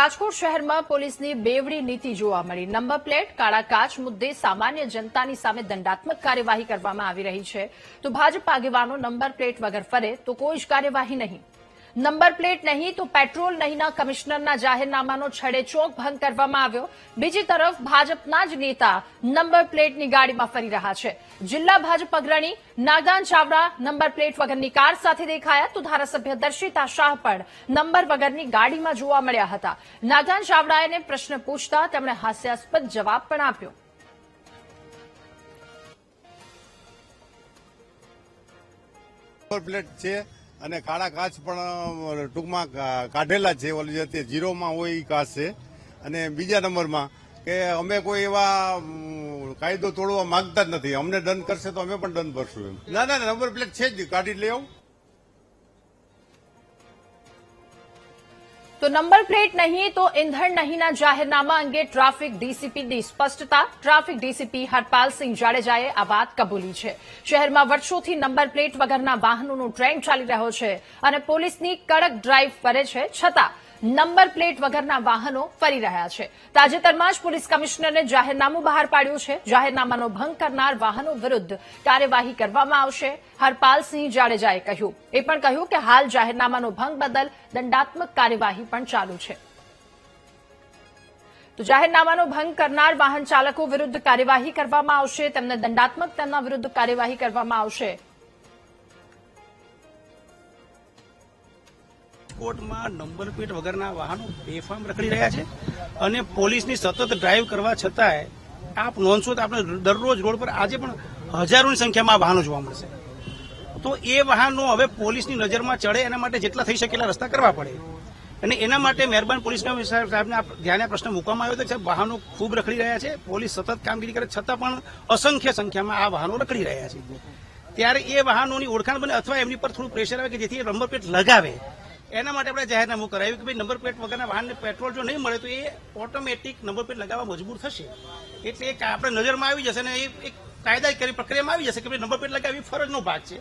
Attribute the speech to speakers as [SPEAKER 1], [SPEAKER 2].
[SPEAKER 1] રાજકોટ શહેરમાં પોલીસની બેવડી નીતિ જોવા મળી। નંબર પ્લેટ કાળા કાચ મુદ્દે સામાન્ય જનતાની સામે દંડાત્મક કાર્યવાહી કરવામાં આવી રહી છે, તો ભાજપ આગેવાનો નંબર પ્લેટ વગર ફરે તો કોઈ જ કાર્યવાહી નહીં। નંબર પ્લેટ નહીં તો પેટ્રોલ નહીંના કમિશનરના જાહેરનામાનો છડેચોક ભંગ કરવામાં આવ્યો। બીજી તરફ ભાજપના જ નેતા નંબર પ્લેટની ગાડીમાં ફરી રહ્યા છે। જિલ્લા ભાજપ અગ્રણી નાગદાન ચાવડા નંબર પ્લેટ વગરની કાર સાથે દેખાયા, તો ધારાસભ્ય દર્શિતા શાહ પણ નંબર વગરની ગાડીમાં જોવા મળ્યા હતા। નાગદાન ચાવડાએ પ્રશ્ન પૂછતા તેમણે હાસ્યાસ્પદ જવાબ પણ આપ્યો।
[SPEAKER 2] નંબર પ્લેટ છે અને કાળા કાચ પણ ટૂંકમાં કાઢેલા છે, ઓલી જે ઝીરોમાં હોય એ કાચ છે। અને બીજા નંબરમાં કે અમે કોઈ એવા કાયદો તોડવા માંગતા જ નથી, અમને દંડ કરશે તો અમે પણ દંડ ભરશું એમ। ના ના નંબર પ્લેટ છે જ, કાઢી લઈ આવું।
[SPEAKER 1] તો નંબર પ્લેટ નહીં તો ઈંધણ નહીંના જાહેરનામા અંગે ટ્રાફિક ડીસીપીની સ્પષ્ટતા। ટ્રાફિક ડીસીપી હરપાલસિંહ જાડેજાએ આ વાત કબૂલી છે। શહેરમાં વર્ષોથી નંબર પ્લેટ વગરના વાહનોનો ટ્રેન્ડ ચાલી રહ્યો છે અને પોલીસની કડક ડ્રાઈવ ફરે છે, છતાં નંબર પ્લેટ વગરના વાહનો ફરી રહ્યા છે। તાજેતરમાં જ પોલીસ કમિશનરે જાહેરનામું બહાર પાડ્યું છે। જાહેરનામાનો ભંગ કરનાર વાહનો વિરુદ્ધ કાર્યવાહી કરવામાં આવશે, હરપાલસિંહ જાડેજાએ કહ્યું। એ પણ કહ્યું કે હાલ જાહેરનામાનો ભંગ બદલ દંડાત્મક કાર્યવાહી પણ ચાલુ છે। તો જાહેરનામાનો ભંગ કરનાર વાહન ચાલકો વિરુદ્ધ કાર્યવાહી કરવામાં આવશે, તેમને દંડાત્મક તેમના વિરુદ્ધ કાર્યવાહી કરવામાં આવશે।
[SPEAKER 3] રાજકોટમાં નંબર પ્લેટ વગરના વાહનો બેફામ રખડી રહ્યા છે અને પોલીસની સતત ડ્રાઈવ કરવા છતાંય આપ નોંધશો તો આપણે દરરોજ રોડ પર આજે પણ હજારોની સંખ્યામાં વાહનો જોવા મળશે। તો એ વાહનો હવે પોલીસની નજરમાં ચડે એના માટે જેટલા થઈ શકેલા રસ્તા કરવા પડે અને એના માટે મહેરબાન પોલીસ સાહેબના ધ્યાને પ્રશ્ન મૂકવામાં આવ્યો હતો કે વાહનો ખૂબ રખડી રહ્યા છે, પોલીસ સતત કામગીરી કરે છતાં પણ અસંખ્ય સંખ્યામાં આ વાહનો રખડી રહ્યા છે। ત્યારે એ વાહનોની ઓળખાણ બને અથવા એમની પર થોડું પ્રેશર આવે કે જેથી નંબર પ્લેટ લગાવે, એના માટે આપણે જાહેરનામું કરાવ્યું કે ભાઈ નંબર પ્લેટ વગરના વાહનને પેટ્રોલ જો નહીં મળે તો એ ઓટોમેટિક નંબર પ્લેટ લગાવવા મજબૂર થશે। એટલે આપણે નજરમાં આવી જશે અને એ એક કાયદાકીય પ્રક્રિયામાં આવી જશે કે ભાઈ નંબર પ્લેટ લગાવવી ફરજનો ભાગ છે।